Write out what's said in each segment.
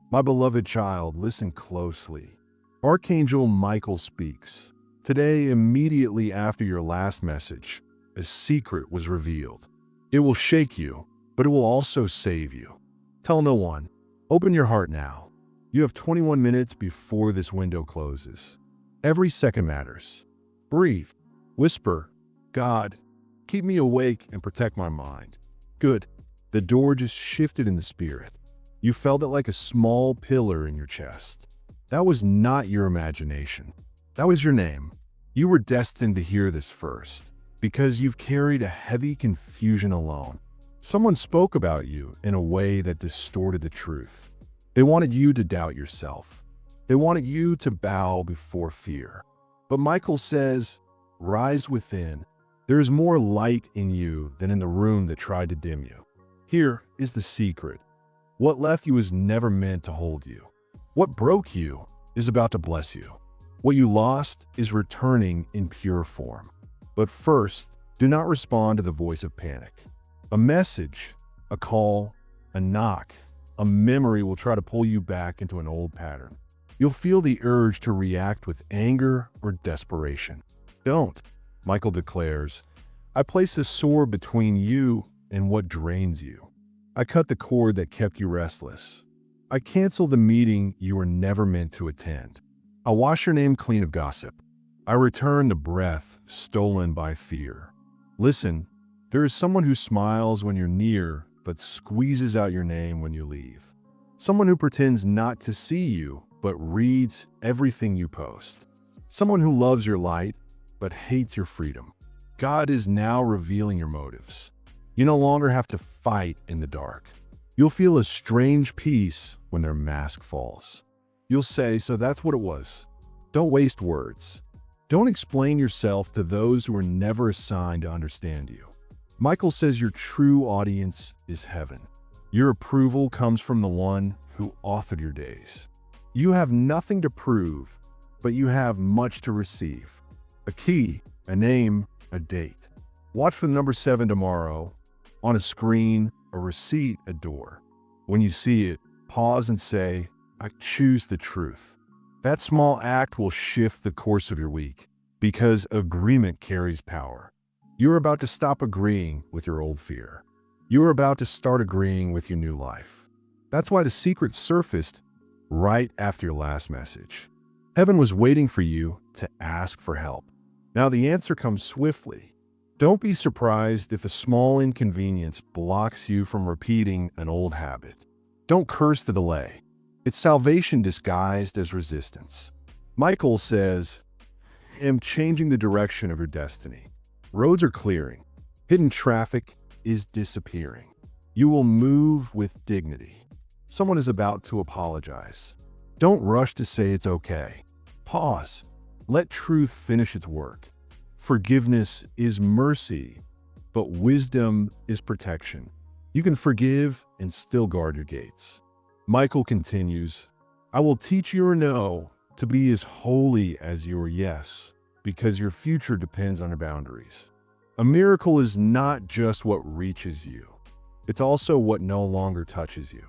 My beloved child, listen closely. Archangel Michael speaks. Today, immediately after your last message, a secret was revealed. It will shake you, but it will also save you. Tell no one. Open your heart now. You have 21 minutes before this window closes. Every second matters. Breathe. Whisper, God, keep me awake and protect my mind. Good. The door just shifted in the spirit. You felt it like a small pillar in your chest. That was not your imagination. That was your name. You were destined to hear this first, because you've carried a heavy confusion alone. Someone spoke about you in a way that distorted the truth. They wanted you to doubt yourself. They wanted you to bow before fear. But Michael says, rise within. There is more light in you than in the room that tried to dim you. Here is the secret. What left you is never meant to hold you. What broke you is about to bless you. What you lost is returning in pure form. But first, do not respond to the voice of panic. A message, a call, a knock, a memory will try to pull you back into an old pattern. You'll feel the urge to react with anger or desperation. Don't, Michael declares. I place a sword between you and what drains you. I cut the cord that kept you restless. I cancel the meeting you were never meant to attend. I wash your name clean of gossip. I return the breath stolen by fear. Listen, there is someone who smiles when you're near, but squeezes out your name when you leave. Someone who pretends not to see you, but reads everything you post. Someone who loves your light, but hates your freedom. God is now revealing your motives. You no longer have to fight in the dark. You'll feel a strange peace when their mask falls. You'll say, so that's what it was. Don't waste words. Don't explain yourself to those who were never assigned to understand you. Michael says your true audience is heaven. Your approval comes from the one who authored your days. You have nothing to prove, but you have much to receive. A key, a name, a date. Watch for the number 7 tomorrow. On a screen, a receipt, a door. When you see it, pause and say, I choose the truth. That small act will shift the course of your week, because agreement carries power. You're about to stop agreeing with your old fear. You're about to start agreeing with your new life. That's why the secret surfaced right after your last message. Heaven was waiting for you to ask for help. Now the answer comes swiftly. Don't be surprised if a small inconvenience blocks you from repeating an old habit. Don't curse the delay. It's salvation disguised as resistance. Michael says, I'm changing the direction of your destiny. Roads are clearing. Hidden traffic is disappearing. You will move with dignity. Someone is about to apologize. Don't rush to say it's okay. Pause. Let truth finish its work. Forgiveness is mercy, but wisdom is protection. You can forgive and still guard your gates. Michael continues, I will teach your no to be as holy as your yes, because your future depends on your boundaries. A miracle is not just what reaches you. It's also what no longer touches you.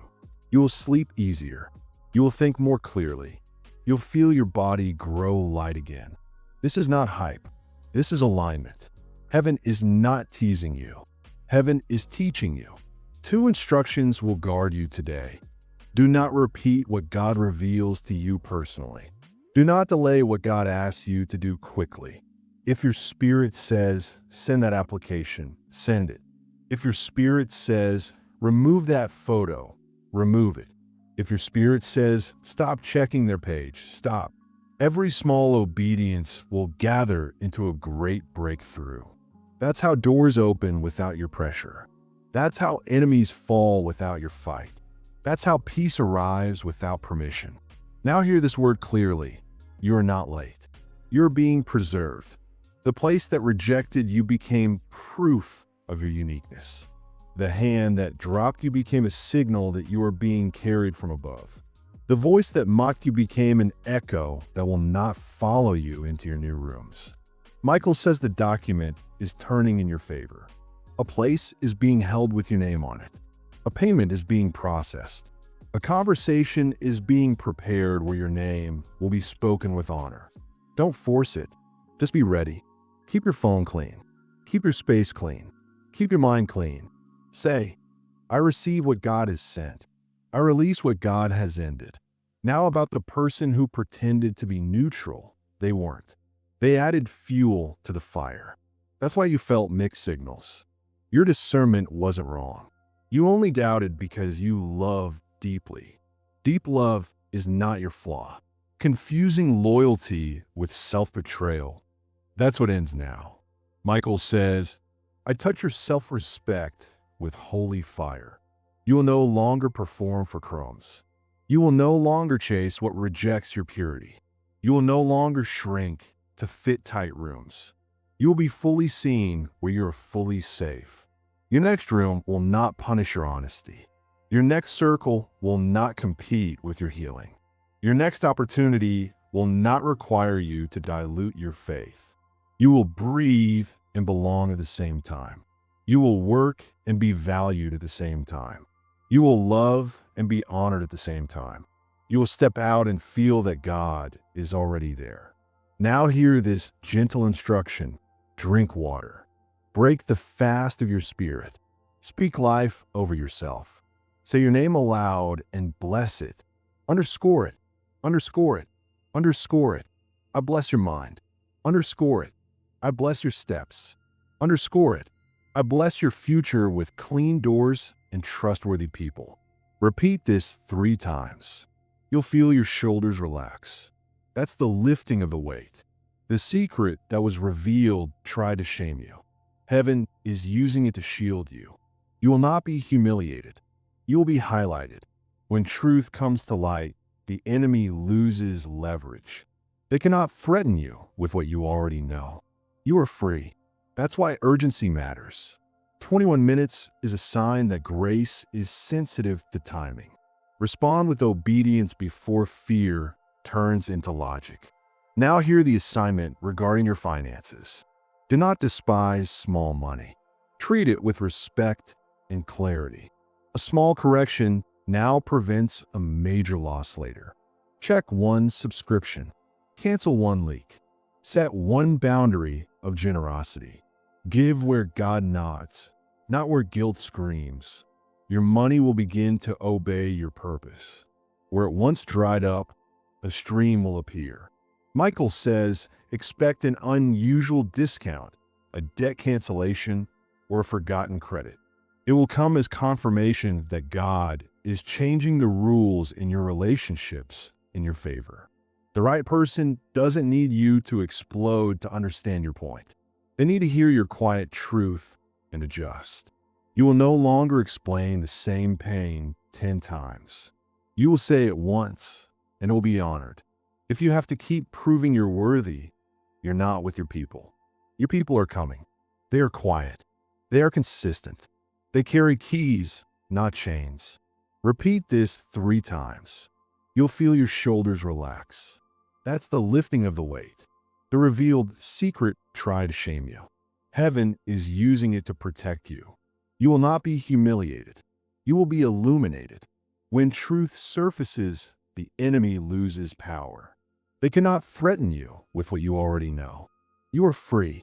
You will sleep easier. You will think more clearly. You'll feel your body grow light again. This is not hype. This is alignment. Heaven is not teasing you. Heaven is teaching you. 2 instructions will guard you today. Do not repeat what God reveals to you personally. Do not delay what God asks you to do quickly. If your spirit says, send that application, send it. If your spirit says, remove that photo, remove it. If your spirit says, stop checking their page, stop. Every small obedience will gather into a great breakthrough. That's how doors open without your pressure. That's how enemies fall without your fight. That's how peace arrives without permission. Now hear this word clearly. You are not late. You're being preserved. The place that rejected you became proof of your uniqueness. The hand that dropped you became a signal that you are being carried from above. The voice that mocked you became an echo that will not follow you into your new rooms. Michael says the document is turning in your favor. A place is being held with your name on it. A payment is being processed. A conversation is being prepared where your name will be spoken with honor. Don't force it. Just be ready. Keep your phone clean. Keep your space clean. Keep your mind clean. Say, I receive what God has sent. I release what God has ended. Now about the person who pretended to be neutral, they weren't. They added fuel to the fire. That's why you felt mixed signals. Your discernment wasn't wrong. You only doubted because you love deeply. Deep love is not your flaw. Confusing loyalty with self-betrayal, that's what ends now. Michael says, I touch your self-respect with holy fire. You will no longer perform for crumbs. You will no longer chase what rejects your purity. You will no longer shrink to fit tight rooms. You will be fully seen where you are fully safe. Your next room will not punish your honesty. Your next circle will not compete with your healing. Your next opportunity will not require you to dilute your faith. You will breathe and belong at the same time. You will work and be valued at the same time. You will love and be honored at the same time. You will step out and feel that God is already there. Now hear this gentle instruction. Drink water. Break the fast of your spirit. Speak life over yourself. Say your name aloud and bless it. Underscore it. Underscore it. Underscore it. I bless your mind. Underscore it. I bless your steps. Underscore it. I bless your future with clean doors and trustworthy people. Repeat this 3 times. You'll feel your shoulders relax. That's the lifting of the weight. The secret that was revealed tried to shame you. Heaven is using it to shield you. You will not be humiliated. You will be highlighted. When truth comes to light, the enemy loses leverage. They cannot threaten you with what you already know. You are free. That's why urgency matters. 21 minutes is a sign that grace is sensitive to timing. Respond with obedience before fear turns into logic. Now hear the assignment regarding your finances. Do not despise small money. Treat it with respect and clarity. A small correction now prevents a major loss later. Check 1 subscription. Cancel 1 leak. Set 1 boundary of generosity. Give where God nods, not where guilt screams. Your money will begin to obey your purpose. Where it once dried up, a stream will appear. Michael says, expect an unusual discount, a debt cancellation, or a forgotten credit. It will come as confirmation that God is changing the rules in your relationships in your favor. The right person doesn't need you to explode to understand your point. They need to hear your quiet truth and adjust. You will no longer explain the same pain 10 times. You will say it once, and it will be honored. If you have to keep proving you're worthy, you're not with your people. Your people are coming. They are quiet. They are consistent. They carry keys, not chains. Repeat this 3 times. You'll feel your shoulders relax. That's the lifting of the weight. The revealed secret tried to shame you. Heaven is using it to protect you. You will not be humiliated. You will be illuminated. When truth surfaces, the enemy loses power. They cannot threaten you with what you already know. You are free.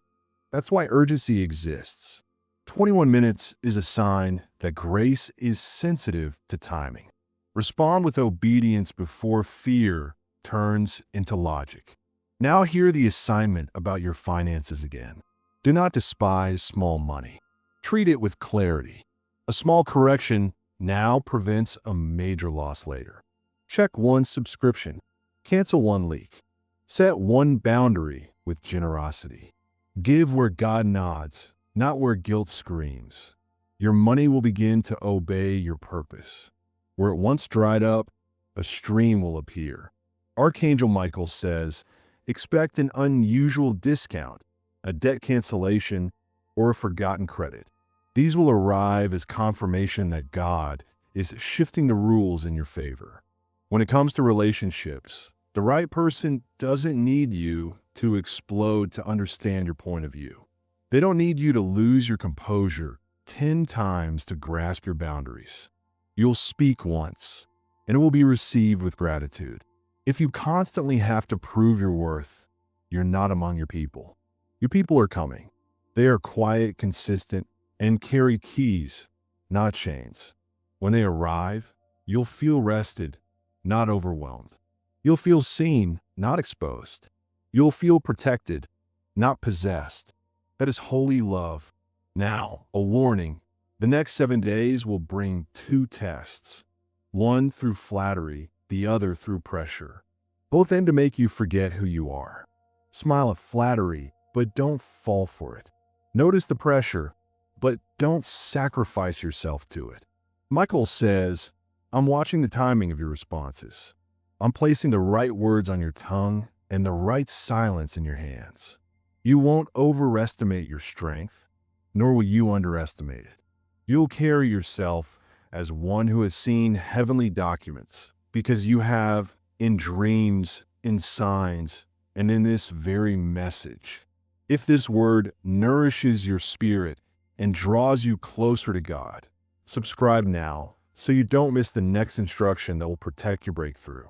That's why urgency exists. 21 minutes is a sign that grace is sensitive to timing. Respond with obedience before fear turns into logic. Now hear the assignment about your finances again. Do not despise small money. Treat it with clarity. A small correction now prevents a major loss later. Check 1 subscription. Cancel 1 leak. Set 1 boundary with generosity. Give where God nods, not where guilt screams. Your money will begin to obey your purpose. Where it once dried up, a stream will appear. Archangel Michael says, expect an unusual discount, a debt cancellation, or a forgotten credit. These will arrive as confirmation that God is shifting the rules in your favor. When it comes to relationships, the right person doesn't need you to explode to understand your point of view. They don't need you to lose your composure 10 times to grasp your boundaries. You'll speak once. and it will be received with gratitude. If you constantly have to prove your worth, you're not among your people. Your people are coming. They are quiet, consistent, and carry keys, not chains. When they arrive, you'll feel rested, not overwhelmed. You'll feel seen, not exposed. You'll feel protected, not possessed. That is holy love. Now, a warning. The next 7 days will bring 2 tests. One through flattery, the other through pressure. Both aim to make you forget who you are. Smile at flattery, but don't fall for it. Notice the pressure, but don't sacrifice yourself to it. Michael says, I'm watching the timing of your responses. I'm placing the right words on your tongue and the right silence in your hands. You won't overestimate your strength, nor will you underestimate it. You'll carry yourself as one who has seen heavenly documents, because you have, in dreams, in signs, and in this very message. If this word nourishes your spirit and draws you closer to God, subscribe now so you don't miss the next instruction that will protect your breakthrough.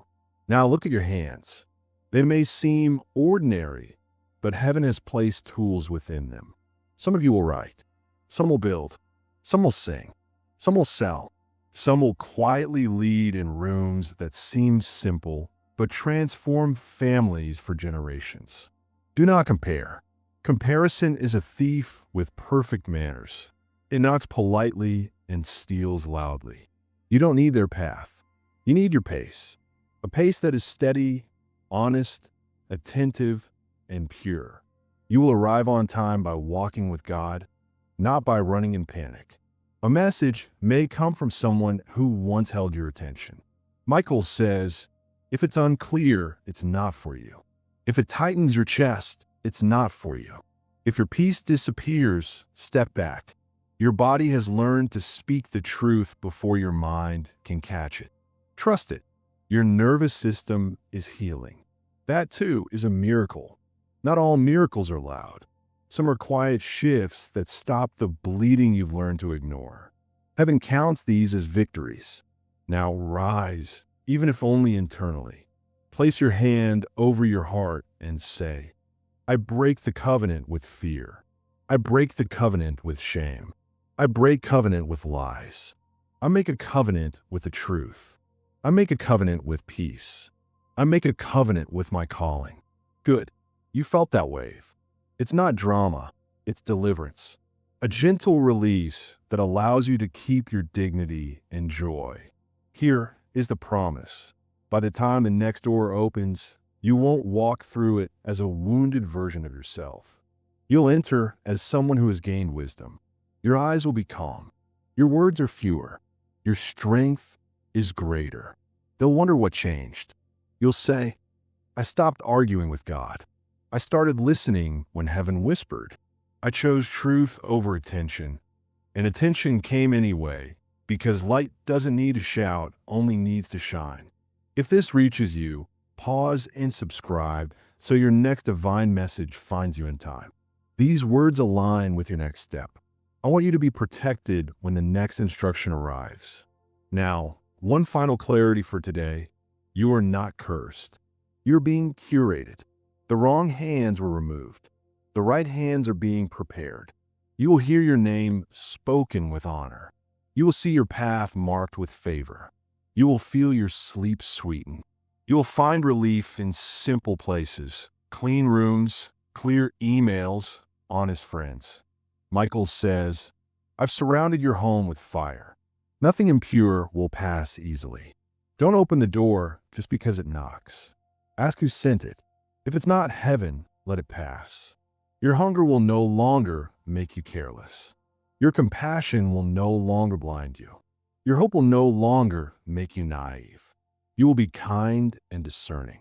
Now look at your hands. They may seem ordinary, but heaven has placed tools within them. Some of you will write, some will build, some will sing, some will sell, some will quietly lead in rooms that seem simple, but transform families for generations. Do not compare. Comparison is a thief with perfect manners. It knocks politely and steals loudly. You don't need their path. You need your pace. A pace that is steady, honest, attentive, and pure. You will arrive on time by walking with God, not by running in panic. A message may come from someone who once held your attention. Michael says, if it's unclear, it's not for you. If it tightens your chest, it's not for you. If your peace disappears, step back. Your body has learned to speak the truth before your mind can catch it. Trust it. Your nervous system is healing. That too is a miracle. Not all miracles are loud. Some are quiet shifts that stop the bleeding you've learned to ignore. Heaven counts these as victories. Now rise, even if only internally. Place your hand over your heart and say, I break the covenant with fear. I break the covenant with shame. I break covenant with lies. I make a covenant with the truth. I make a covenant with peace. I make a covenant with my calling. Good. You felt that wave. It's not drama. It's deliverance. A gentle release that allows you to keep your dignity and joy. Here is the promise. By the time the next door opens, you won't walk through it as a wounded version of yourself. You'll enter as someone who has gained wisdom. Your eyes will be calm. Your words are fewer. Your strength is greater. They'll wonder what changed. You'll say, I stopped arguing with God. I started listening when heaven whispered. I chose truth over attention, and attention came anyway, because light doesn't need to shout, only needs to shine. If this reaches you, pause and subscribe so your next divine message finds you in time. These words align with your next step. I want you to be protected when the next instruction arrives. Now, one final clarity for today. You are not cursed. You're being curated. The wrong hands were removed. The right hands are being prepared. You will hear your name spoken with honor. You will see your path marked with favor. You will feel your sleep sweeten. You will find relief in simple places, clean rooms, clear emails, honest friends. Michael says, I've surrounded your home with fire. Nothing impure will pass easily. Don't open the door just because it knocks. Ask who sent it. If it's not heaven, let it pass. Your hunger will no longer make you careless. Your compassion will no longer blind you. Your hope will no longer make you naive. You will be kind and discerning,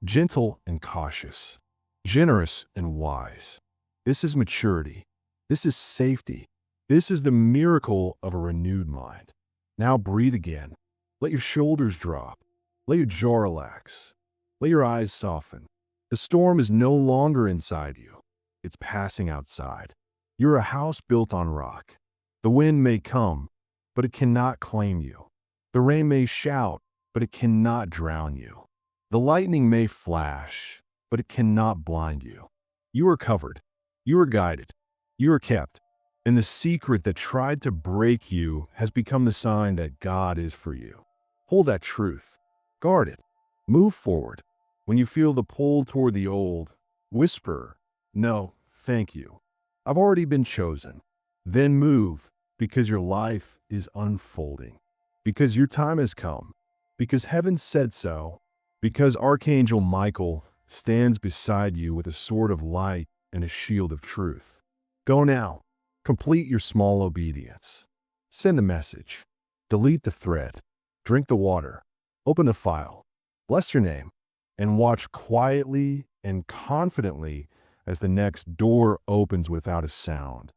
gentle and cautious, generous and wise. This is maturity. This is safety. This is the miracle of a renewed mind. Now breathe again. Let your shoulders drop. Let your jaw relax. Let your eyes soften. The storm is no longer inside you. It's passing outside. You're a house built on rock. The wind may come, but it cannot claim you. The rain may shout, but it cannot drown you. The lightning may flash, but it cannot blind you. You are covered. You are guided. You are kept. And the secret that tried to break you has become the sign that God is for you. Hold that truth. Guard it. Move forward. When you feel the pull toward the old, whisper, "No, thank you. I've already been chosen." Then move, because your life is unfolding. Because your time has come. Because heaven said so. Because Archangel Michael stands beside you with a sword of light and a shield of truth. Go now. Complete your small obedience. Send a message. Delete the thread. Drink the water. Open the file. Bless your name. And watch quietly and confidently as the next door opens without a sound,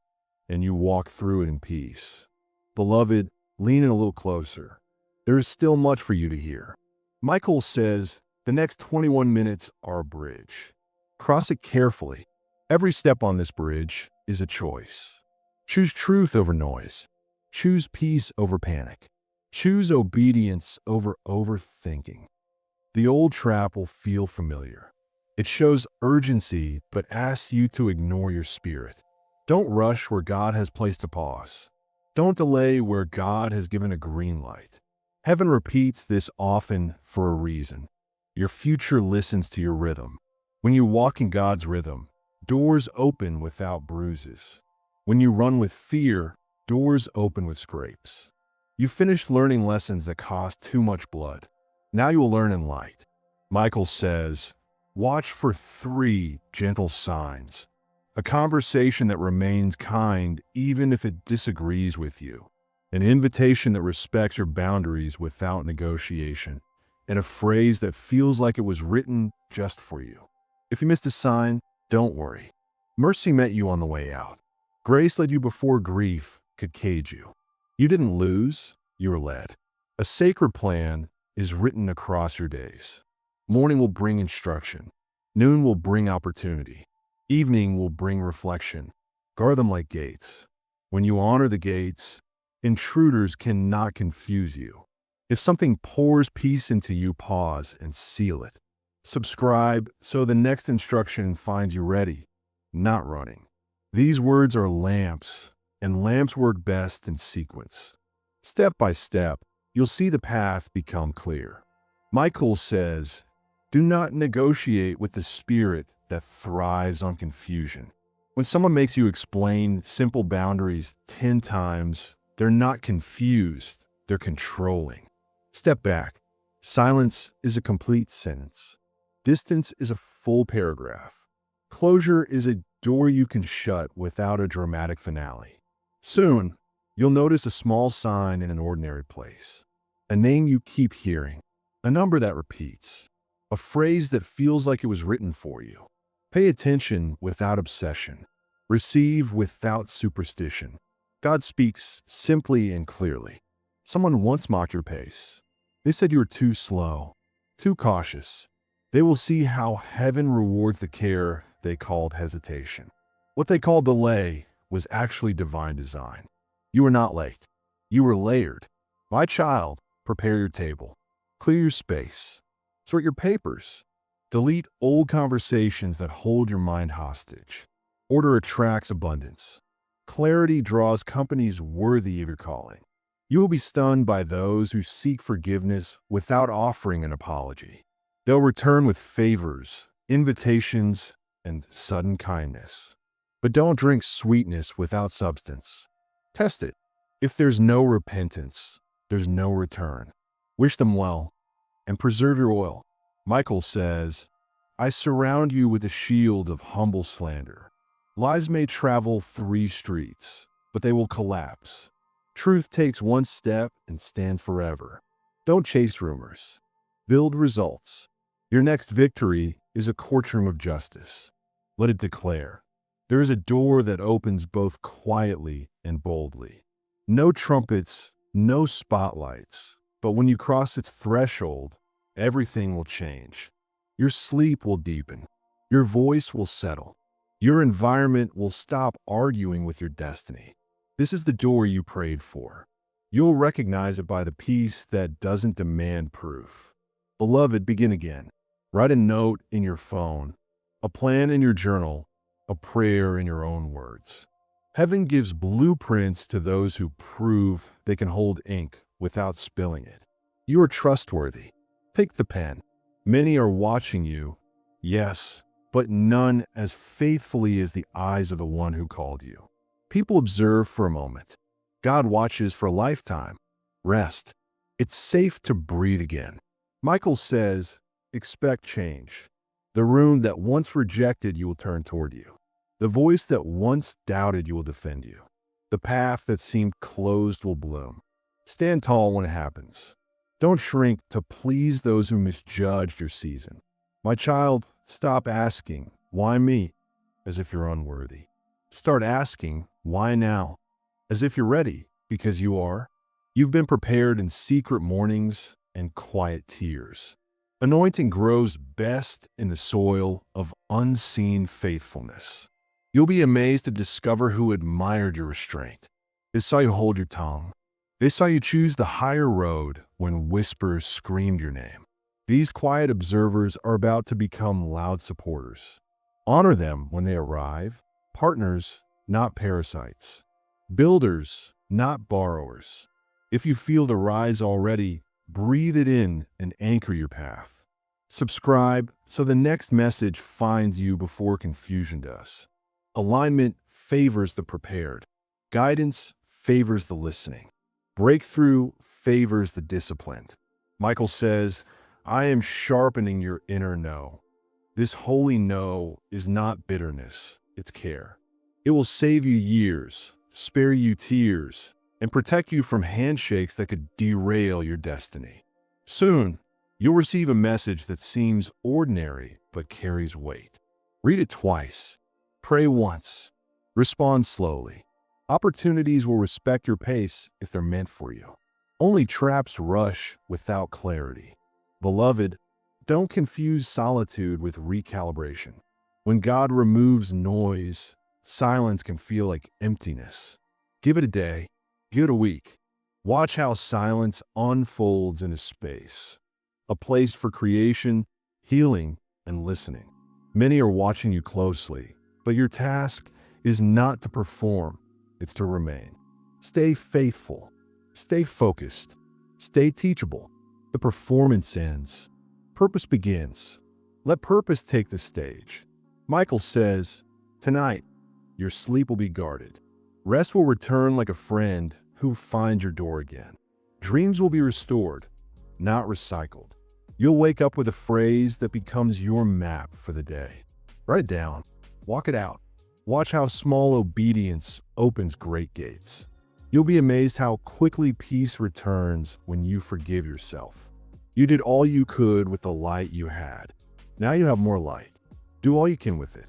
and you walk through it in peace. Beloved, lean in a little closer. There is still much for you to hear. Michael says the next 21 minutes are a bridge. Cross it carefully. Every step on this bridge is a choice. Choose truth over noise. Choose peace over panic. Choose obedience over overthinking. The old trap will feel familiar. It shows urgency, but asks you to ignore your spirit. Don't rush where God has placed a pause. Don't delay where God has given a green light. Heaven repeats this often for a reason. Your future listens to your rhythm. When you walk in God's rhythm, doors open without bruises. When you run with fear, doors open with scrapes. You finish learning lessons that cost too much blood. Now you will learn in light. Michael says, watch for 3 gentle signs. A conversation that remains kind even if it disagrees with you. An invitation that respects your boundaries without negotiation. And a phrase that feels like it was written just for you. If you missed a sign, don't worry. Mercy met you on the way out. Grace led you before grief could cage you. You didn't lose, you were led. A sacred plan is written across your days. Morning will bring instruction. Noon will bring opportunity. Evening will bring reflection. Guard them like gates. When you honor the gates, intruders cannot confuse you. If something pours peace into you, pause and seal it. Subscribe so the next instruction finds you ready, not running. These words are lamps, and lamps work best in sequence. Step by step, you'll see the path become clear. Michael says, do not negotiate with the spirit that thrives on confusion. When someone makes you explain simple boundaries 10 times, they're not confused, they're controlling. Step back. Silence is a complete sentence. Distance is a full paragraph. Closure is a door you can shut without a dramatic finale. Soon, you'll notice a small sign in an ordinary place. A name you keep hearing. A number that repeats. A phrase that feels like it was written for you. Pay attention without obsession. Receive without superstition. God speaks simply and clearly. Someone once mocked your pace. They said you were too slow, too cautious. They will see how heaven rewards the care they called hesitation. What they called delay was actually divine design. You were not late. You were layered. My child, prepare your table. Clear your space. Sort your papers. Delete old conversations that hold your mind hostage. Order attracts abundance. Clarity draws companies worthy of your calling. You will be stunned by those who seek forgiveness without offering an apology. They'll return with favors, invitations, and sudden kindness. But don't drink sweetness without substance. Test it. If there's no repentance, there's no return. Wish them well and preserve your oil. Michael says, I surround you with a shield of humble slander. Lies may travel 3 streets, but they will collapse. Truth takes 1 step and stands forever. Don't chase rumors. Build results. Your next victory is a courtroom of justice. Let it declare. There is a door that opens both quietly and boldly. No trumpets, no spotlights, but when you cross its threshold, everything will change. Your sleep will deepen. Your voice will settle. Your environment will stop arguing with your destiny. This is the door you prayed for. You'll recognize it by the peace that doesn't demand proof. Beloved, begin again. Write a note in your phone, a plan in your journal, a prayer in your own words. Heaven gives blueprints to those who prove they can hold ink without spilling it. You are trustworthy. Take the pen. Many are watching you, yes, but none as faithfully as the eyes of the one who called you. People observe for a moment. God watches for a lifetime. Rest. It's safe to breathe again. Michael says, expect change. The room that once rejected you will turn toward you. The voice that once doubted you will defend you. The path that seemed closed will bloom. Stand tall when it happens. Don't shrink to please those who misjudged your season. My child, stop asking, why me? As if you're unworthy. Start asking, why now? As if you're ready, because you are. You've been prepared in secret mornings and quiet tears. Anointing grows best in the soil of unseen faithfulness. You'll be amazed to discover who admired your restraint. They saw you hold your tongue. They saw you choose the higher road when whispers screamed your name. These quiet observers are about to become loud supporters. Honor them when they arrive. Partners, not parasites. Builders, not borrowers. If you feel the rise already, breathe it in and anchor your path. Subscribe so the next message finds you before confusion does. Alignment favors the prepared. Guidance favors the listening. Breakthrough favors the disciplined. Michael says, I am sharpening your inner no. This holy no is not bitterness, it's care. It will save you years, spare you tears, and protect you from handshakes that could derail your destiny. Soon, you'll receive a message that seems ordinary but carries weight. Read it twice. Pray once. Respond slowly. Opportunities will respect your pace if they're meant for you. Only traps rush without clarity. Beloved, don't confuse solitude with recalibration. When God removes noise, silence can feel like emptiness. Give it a day. Give it a week. Watch how silence unfolds into space. A place for creation, healing, and listening. Many are watching you closely, but your task is not to perform. It's to remain. Stay faithful. Stay focused. Stay teachable. The performance ends. Purpose begins. Let purpose take the stage. Michael says, tonight, your sleep will be guarded. Rest will return like a friend who finds your door again. Dreams will be restored, not recycled. You'll wake up with a phrase that becomes your map for the day. Write it down. Walk it out. Watch how small obedience opens great gates. You'll be amazed how quickly peace returns when you forgive yourself. You did all you could with the light you had. Now you have more light. Do all you can with it.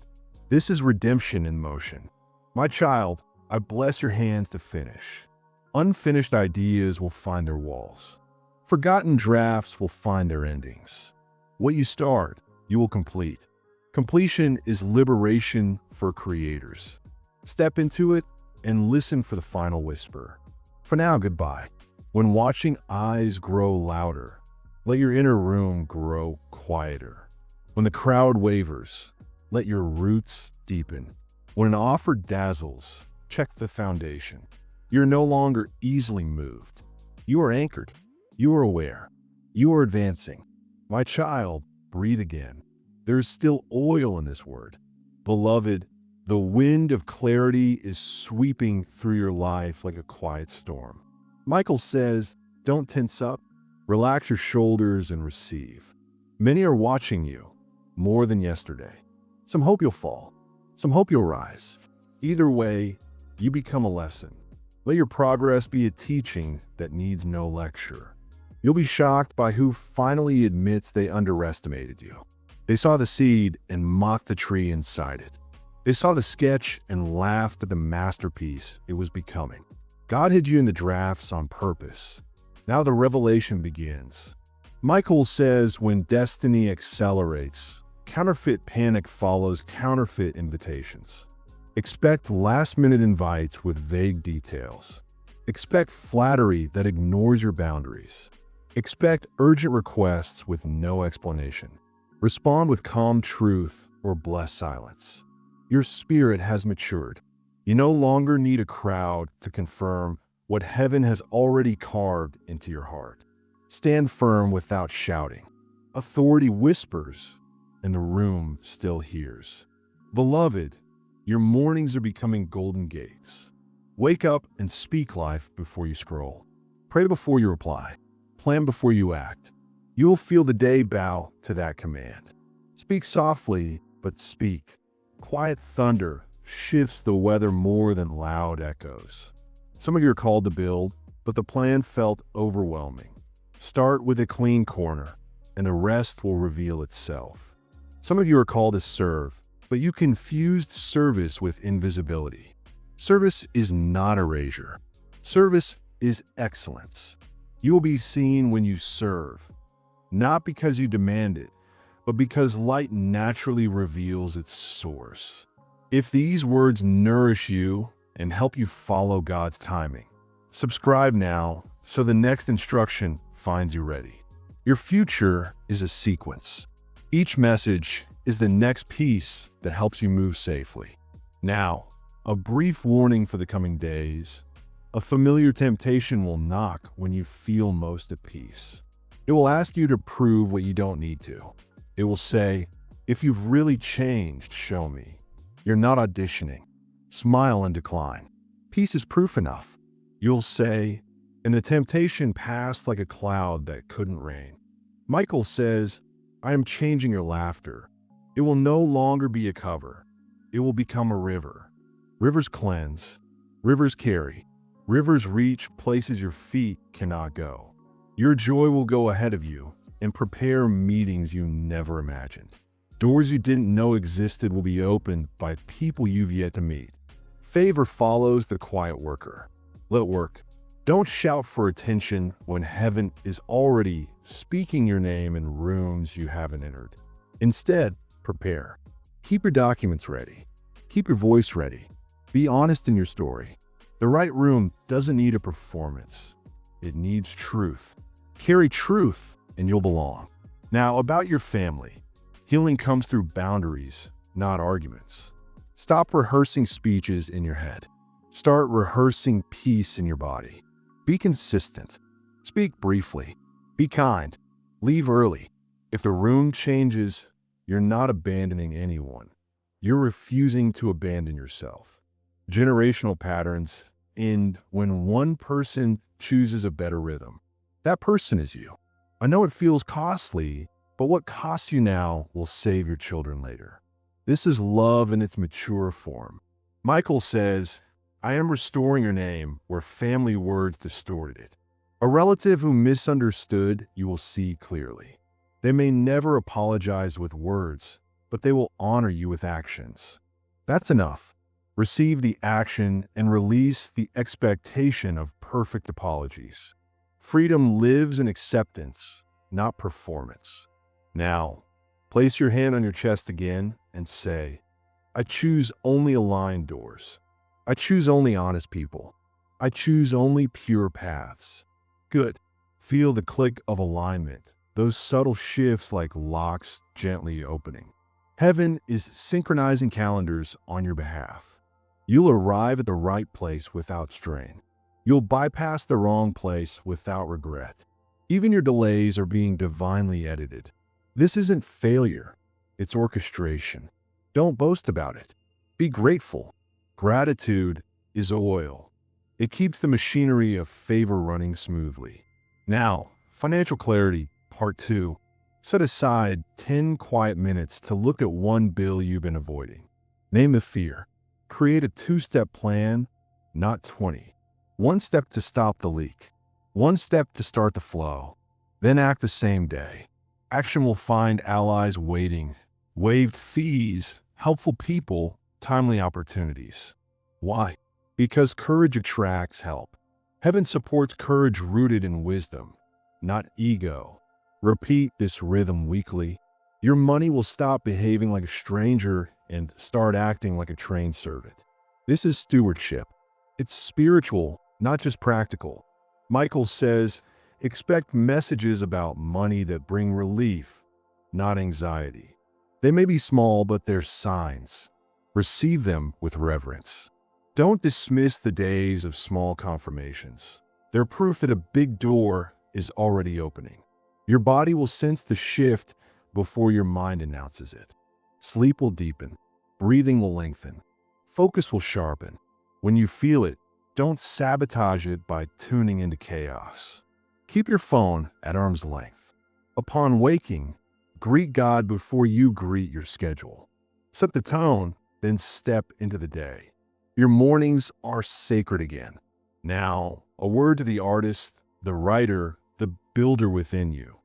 This is redemption in motion. My child, I bless your hands to finish. Unfinished ideas will find their walls. Forgotten drafts will find their endings. What you start, you will complete. Completion is liberation for creators. Step into it and listen for the final whisper. For now, goodbye. When watching eyes grow louder, let your inner room grow quieter. When the crowd wavers, let your roots deepen. When an offer dazzles, check the foundation. You're no longer easily moved. You are anchored. You are aware. You are advancing. My child, breathe again. There is still oil in this word. Beloved, the wind of clarity is sweeping through your life like a quiet storm. Michael says, don't tense up. Relax your shoulders and receive. Many are watching you, more than yesterday. Some hope you'll fall. Some hope you'll rise. Either way, you become a lesson. Let your progress be a teaching that needs no lecture. You'll be shocked by who finally admits they underestimated you. They saw the seed and mocked the tree inside it. They saw the sketch and laughed at the masterpiece it was becoming. God hid you in the drafts on purpose. Now the revelation begins. Michael says when destiny accelerates, counterfeit panic follows counterfeit invitations. Expect last-minute invites with vague details. Expect flattery that ignores your boundaries. Expect urgent requests with no explanation. Respond with calm truth or bless silence. Your spirit has matured. You no longer need a crowd to confirm what heaven has already carved into your heart. Stand firm without shouting. Authority whispers, and the room still hears. Beloved, your mornings are becoming golden gates. Wake up and speak life before you scroll. Pray before you reply. Plan before you act. You will feel the day bow to that command. Speak softly, but speak. Quiet thunder shifts the weather more than loud echoes. Some of you are called to build, but the plan felt overwhelming. Start with a clean corner, and the rest will reveal itself. Some of you are called to serve, but you confused service with invisibility. Service is not erasure. Service is excellence. You will be seen when you serve, not because you demand it, but because light naturally reveals its source. If these words nourish you and help you follow God's timing, subscribe now so the next instruction finds you ready. Your future is a sequence. Each message is the next piece that helps you move safely. Now, a brief warning for the coming days. A familiar temptation will knock when you feel most at peace. It will ask you to prove what you don't need to. It will say, if you've really changed, show me. You're not auditioning. Smile and decline. Peace is proof enough. You'll say, and the temptation passed like a cloud that couldn't rain. Michael says, I am changing your laughter. It will no longer be a cover. It will become a river. Rivers cleanse. Rivers carry. Rivers reach places your feet cannot go. Your joy will go ahead of you and prepare meetings you never imagined. Doors you didn't know existed will be opened by people you've yet to meet. Favor follows the quiet worker. Let work. Don't shout for attention when heaven is already speaking your name in rooms you haven't entered. Instead, prepare. Keep your documents ready. Keep your voice ready. Be honest in your story. The right room doesn't need a performance. It needs truth. Carry truth and you'll belong. Now, about your family. Healing comes through boundaries, not arguments. Stop rehearsing speeches in your head. Start rehearsing peace in your body. Be consistent. Speak briefly. Be kind. Leave early. If the room changes, you're not abandoning anyone. You're refusing to abandon yourself. Generational patterns end when one person chooses a better rhythm. That person is you. I know it feels costly, but what costs you now will save your children later. This is love in its mature form. Michael says, I am restoring your name where family words distorted it. A relative who misunderstood you will see clearly. They may never apologize with words, but they will honor you with actions. That's enough. Receive the action and release the expectation of perfect apologies. Freedom lives in acceptance, not performance. Now, place your hand on your chest again and say, I choose only aligned doors. I choose only honest people. I choose only pure paths. Good. Feel the click of alignment, those subtle shifts like locks gently opening. Heaven is synchronizing calendars on your behalf. You'll arrive at the right place without strain. You'll bypass the wrong place without regret. Even your delays are being divinely edited. This isn't failure, it's orchestration. Don't boast about it. Be grateful. Gratitude is oil. It keeps the machinery of favor running smoothly. Now, financial clarity, part 2. Set aside 10 quiet minutes to look at one bill you've been avoiding. Name the fear. Create a 2-step plan, not 20. 1 step to stop the leak. 1 step to start the flow. Then act the same day. Action will find allies waiting. Waived fees, helpful people, timely opportunities. Why? Because courage attracts help. Heaven supports courage rooted in wisdom, not ego. Repeat this rhythm weekly. Your money will stop behaving like a stranger and start acting like a trained servant. This is stewardship. It's spiritual, not just practical. Michael says, expect messages about money that bring relief, not anxiety. They may be small, but they're signs. Receive them with reverence. Don't dismiss the days of small confirmations. They're proof that a big door is already opening. Your body will sense the shift before your mind announces it. Sleep will deepen. Breathing will lengthen. Focus will sharpen. When you feel it, don't sabotage it by tuning into chaos. Keep your phone at arm's length. Upon waking, greet God before you greet your schedule. Set the tone, then step into the day. Your mornings are sacred again. Now, a word to the artist, the writer, the builder within you.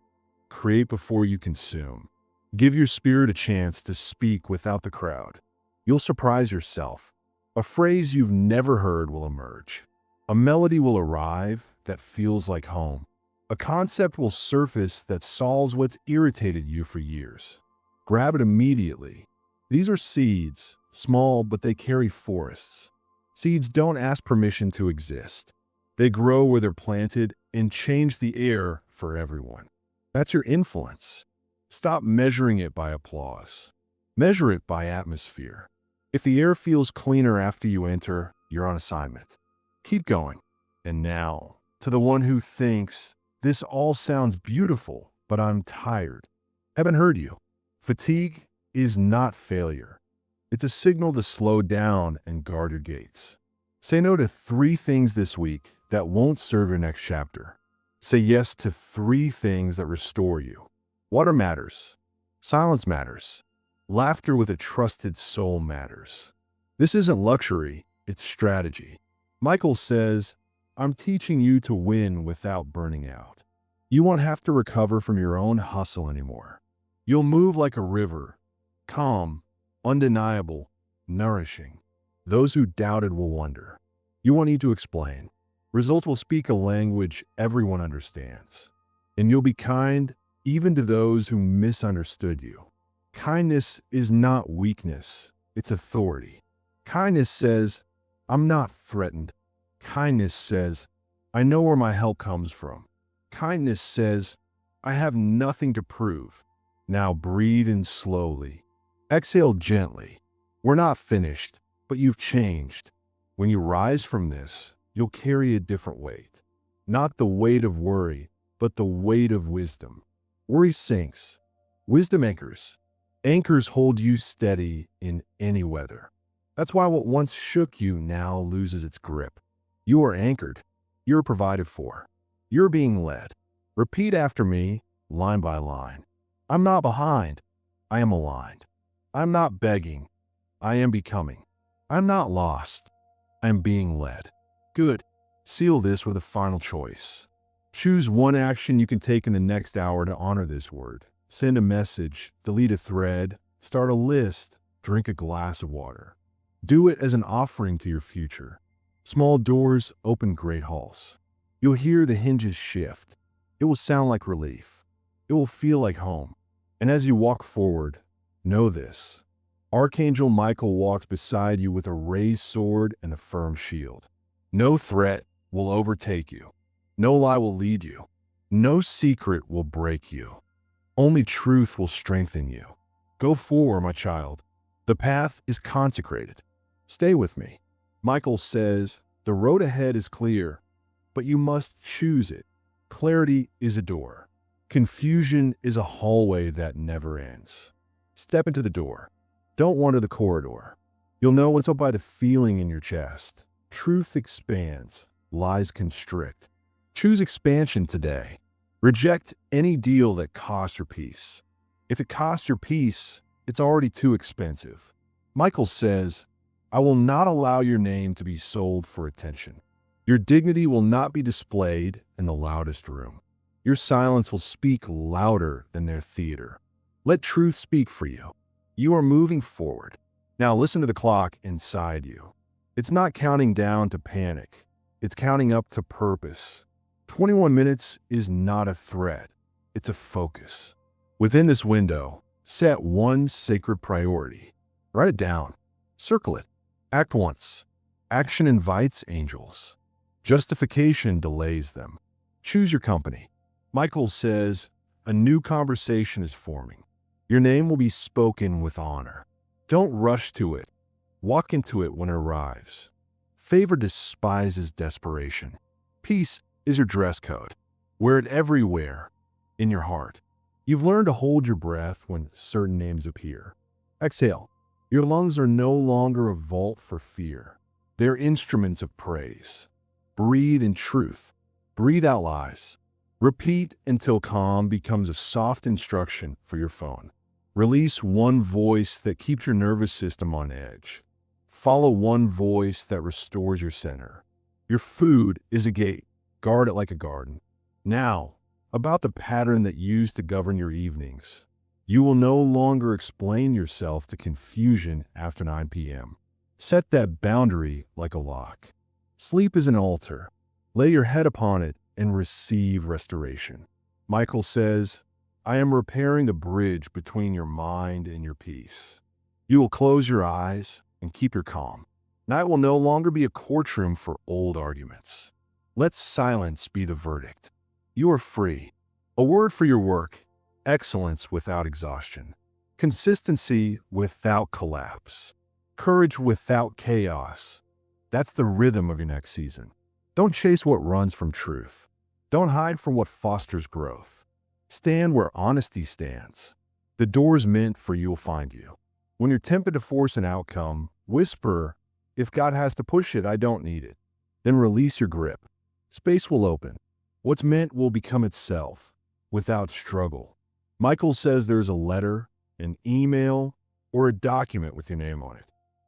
Create before you consume. Give your spirit a chance to speak without the crowd. You'll surprise yourself. A phrase you've never heard will emerge. A melody will arrive that feels like home. A concept will surface that solves what's irritated you for years. Grab it immediately. These are seeds, small, but they carry forests. Seeds don't ask permission to exist. They grow where they're planted and change the air for everyone. That's your influence. Stop measuring it by applause. Measure it by atmosphere. If the air feels cleaner after you enter, you're on assignment. Keep going. And now, to the one who thinks, this all sounds beautiful, but I'm tired. Haven't heard you. Fatigue is not failure. It's a signal to slow down and guard your gates. Say no to 3 things this week that won't serve your next chapter. Say yes to 3 things that restore you. Water matters. Silence matters. Laughter with a trusted soul matters. This isn't luxury, it's strategy. Michael says, I'm teaching you to win without burning out. You won't have to recover from your own hustle anymore. You'll move like a river, calm, undeniable, nourishing. Those who doubted will wonder. You won't need to explain. Results will speak a language everyone understands. And you'll be kind even to those who misunderstood you. Kindness is not weakness, it's authority. Kindness says, I'm not threatened. Kindness says, I know where my help comes from. Kindness says, I have nothing to prove. Now breathe in slowly. Exhale gently. We're not finished, but you've changed. When you rise from this, you'll carry a different weight. Not the weight of worry, but the weight of wisdom. Worry sinks. Wisdom anchors. Anchors hold you steady in any weather. That's why what once shook you now loses its grip. You are anchored. You're provided for. You're being led. Repeat after me, line by line. I'm not behind. I am aligned. I'm not begging. I am becoming. I'm not lost. I am being led. Good. Seal this with a final choice. Choose one action you can take in the next hour to honor this word. Send a message, delete a thread, start a list, drink a glass of water. Do it as an offering to your future. Small doors open great halls. You'll hear the hinges shift. It will sound like relief. It will feel like home. And as you walk forward, know this. Archangel Michael walks beside you with a raised sword and a firm shield. No threat will overtake you. No lie will lead you. No secret will break you. Only truth will strengthen you. Go forward, my child. The path is consecrated. Stay with me. Michael says, the road ahead is clear, but you must choose it. Clarity is a door. Confusion is a hallway that never ends. Step into the door. Don't wander the corridor. You'll know what's up by the feeling in your chest. Truth expands. Lies constrict. Choose expansion today. Reject any deal that costs your peace. If it costs your peace, it's already too expensive. Michael says, I will not allow your name to be sold for attention. Your dignity will not be displayed in the loudest room. Your silence will speak louder than their theater. Let truth speak for you. You are moving forward. Now listen to the clock inside you. It's not counting down to panic. It's counting up to purpose. 21 minutes is not a threat. It's a focus. Within this window, set one sacred priority. Write it down. Circle it. Act once. Action invites angels. Justification delays them. Choose your company. Michael says, a new conversation is forming. Your name will be spoken with honor. Don't rush to it. Walk into it when it arrives. Favor despises desperation. Peace is your dress code. Wear it everywhere, in your heart. You've learned to hold your breath when certain names appear. Exhale. Your lungs are no longer a vault for fear. They're instruments of praise. Breathe in truth. Breathe out lies. Repeat until calm becomes a soft instruction for your phone. Release one voice that keeps your nervous system on edge. Follow one voice that restores your center. Your food is a gate. Guard it like a garden. Now, about the pattern that used to govern your evenings. You will no longer explain yourself to confusion after 9 p.m. Set that boundary like a lock. Sleep is an altar. Lay your head upon it and receive restoration. Michael says, I am repairing the bridge between your mind and your peace. You will close your eyes and keep your calm. Night will no longer be a courtroom for old arguments. Let silence be the verdict. You are free. A word for your work. Excellence without exhaustion. Consistency without collapse. Courage without chaos. That's the rhythm of your next season. Don't chase what runs from truth. Don't hide from what fosters growth. Stand where honesty stands. The doors meant for you will find you. When you're tempted to force an outcome, whisper, if God has to push it, I don't need it. Then release your grip. Space will open. What's meant will become itself, without struggle. Michael says there's a letter, an email, or a document with your name on it.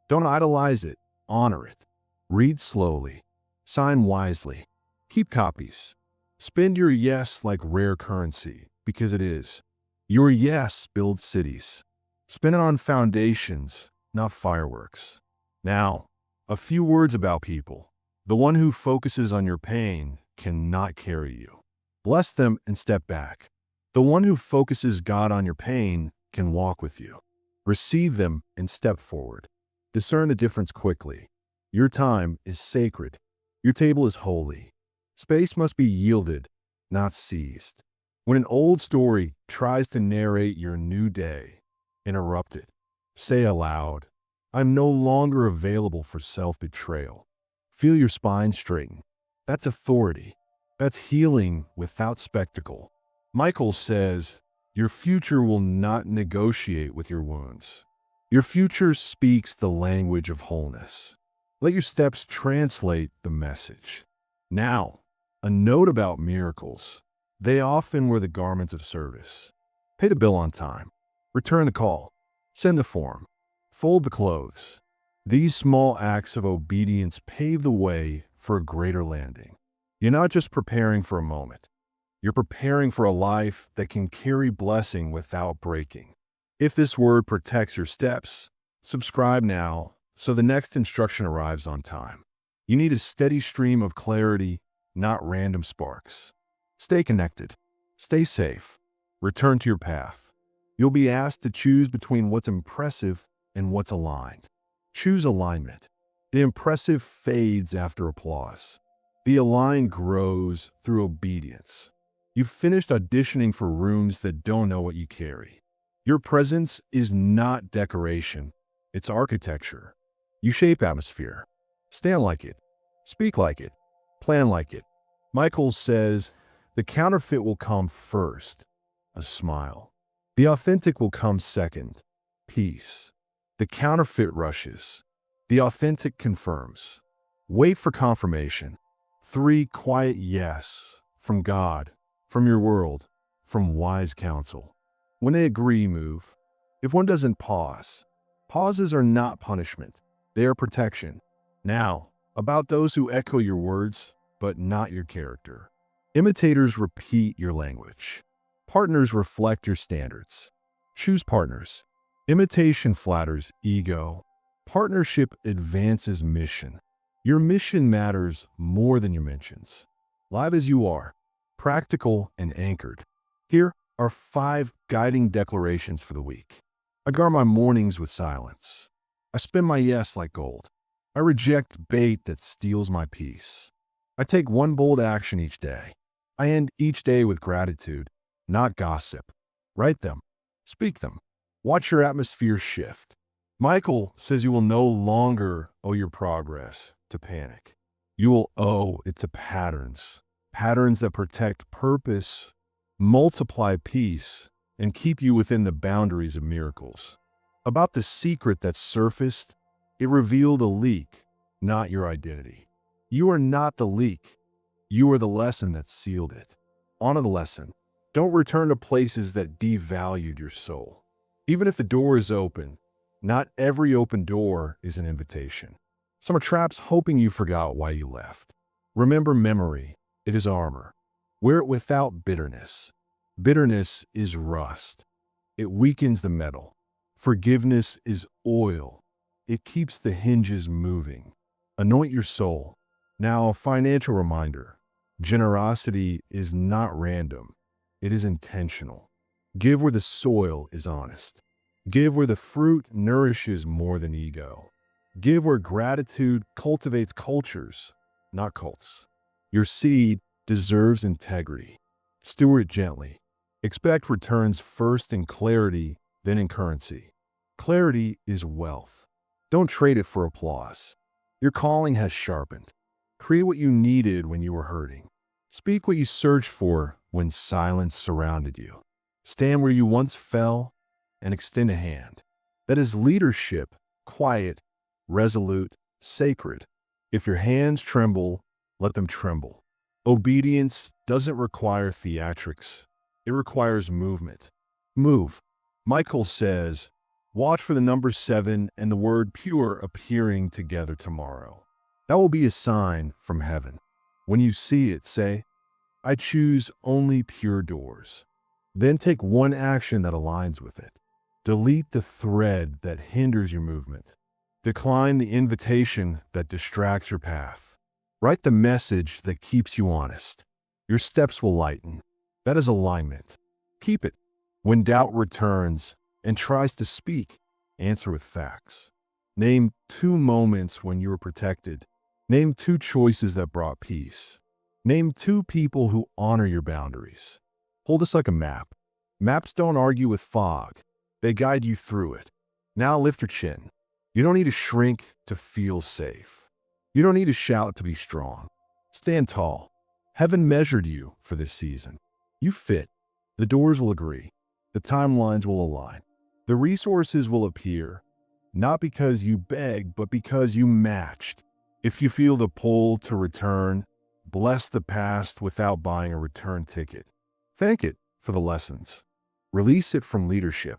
Don't idolize it, honor it. Read slowly. Sign wisely. Keep copies. Spend your yes like rare currency, because it is. Your yes builds cities. Spend it on foundations, not fireworks. Now, a few words about people. The one who focuses on your pain cannot carry you. Bless them and step back. The one who focuses God on your pain can walk with you. Receive them and step forward. Discern the difference quickly. Your time is sacred. Your table is holy. Space must be yielded, not seized. When an old story tries to narrate your new day, interrupt it. Say aloud, I'm no longer available for self-betrayal. Feel your spine straighten. That's authority. That's healing without spectacle. Michael says, your future will not negotiate with your wounds. Your future speaks the language of wholeness. Let your steps translate the message. Now, a note about miracles. They often wear the garments of service. Pay the bill on time. Return the call. Send the form. Fold the clothes. These small acts of obedience pave the way for a greater landing. You're not just preparing for a moment. You're preparing for a life that can carry blessing without breaking. If this word protects your steps, subscribe now so the next instruction arrives on time. You need a steady stream of clarity, not random sparks. Stay connected. Stay safe. Return to your path. You'll be asked to choose between what's impressive and what's aligned. Choose alignment. The impressive fades after applause. The aligned grows through obedience. You've finished auditioning for rooms that don't know what you carry. Your presence is not decoration. It's architecture. You shape atmosphere. Stand like it. Speak like it. Plan like it. Michael says, the counterfeit will come first, a smile. The authentic will come second, peace. The counterfeit rushes. The authentic confirms. Wait for confirmation. 3 quiet yes from God, from your world, from wise counsel. When they agree, move. If one doesn't pause, pauses are not punishment. They are protection. Now, about those who echo your words, but not your character. Imitators repeat your language. Partners reflect your standards. Choose partners. Imitation flatters ego. Partnership advances mission. Your mission matters more than your mentions. Live as you are, practical and anchored. Here are 5 guiding declarations for the week. I guard my mornings with silence. I spend my yes like gold. I reject bait that steals my peace. I take one bold action each day. I end each day with gratitude, not gossip. Write them. Speak them. Watch your atmosphere shift. Michael says you will no longer owe your progress to panic. You will owe it to patterns. Patterns that protect purpose, multiply peace, and keep you within the boundaries of miracles. About the secret that surfaced, it revealed a leak, not your identity. You are not the leak. You are the lesson that sealed it. Honor the lesson. Don't return to places that devalued your soul. Even if the door is open, not every open door is an invitation. Some are traps hoping you forgot why you left. Remember memory. It is armor. Wear it without bitterness. Bitterness is rust. It weakens the metal. Forgiveness is oil. It keeps the hinges moving. Anoint your soul. Now, a financial reminder. Generosity is not random. It is intentional. Give where the soil is honest. Give where the fruit nourishes more than ego. Give where gratitude cultivates cultures, not cults. Your seed deserves integrity. Steward it gently. Expect returns first in clarity, then in currency. Clarity is wealth. Don't trade it for applause. Your calling has sharpened. Create what you needed when you were hurting. Speak what you searched for when silence surrounded you. Stand where you once fell and extend a hand. That is leadership, quiet, resolute, sacred. If your hands tremble, let them tremble. Obedience doesn't require theatrics. It requires movement. Move. Michael says, watch for the number 7 and the word pure appearing together tomorrow. That will be a sign from heaven. When you see it, say, I choose only pure doors. Then take one action that aligns with it. Delete the thread that hinders your movement. Decline the invitation that distracts your path. Write the message that keeps you honest. Your steps will lighten. That is alignment. Keep it. When doubt returns and tries to speak, answer with facts. Name 2 moments when you were protected. Name 2 choices that brought peace. Name 2 people who honor your boundaries. Hold this like a map. Maps don't argue with fog. They guide you through it. Now lift your chin. You don't need to shrink to feel safe. You don't need to shout to be strong. Stand tall. Heaven measured you for this season. You fit. The doors will agree. The timelines will align. The resources will appear, not because you begged, but because you matched. If you feel the pull to return, bless the past without buying a return ticket. Thank it for the lessons. Release it from leadership.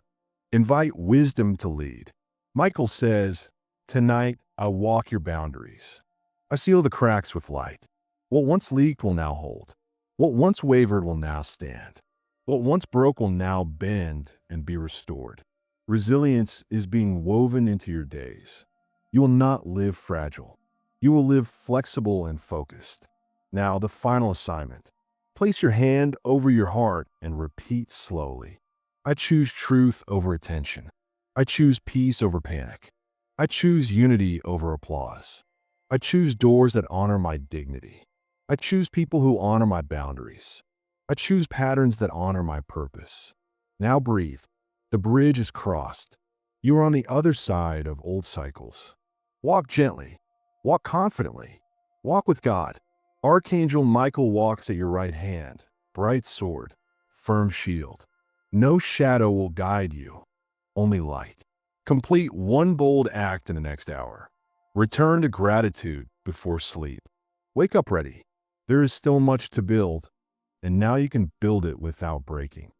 Invite wisdom to lead. Michael says, tonight I walk your boundaries. I seal the cracks with light. What once leaked will now hold. What once wavered will now stand. What once broke will now bend and be restored. Resilience is being woven into your days. You will not live fragile. You will live flexible and focused. Now, the final assignment. Place your hand over your heart and repeat slowly. I choose truth over attention. I choose peace over panic. I choose unity over applause. I choose doors that honor my dignity. I choose people who honor my boundaries. I choose patterns that honor my purpose. Now breathe. The bridge is crossed. You are on the other side of old cycles. Walk gently. Walk confidently. Walk with God. Archangel Michael walks at your right hand, bright sword, firm shield. No shadow will guide you, only light. Complete one bold act in the next hour. Return to gratitude before sleep. Wake up ready. There is still much to build, and now you can build it without breaking.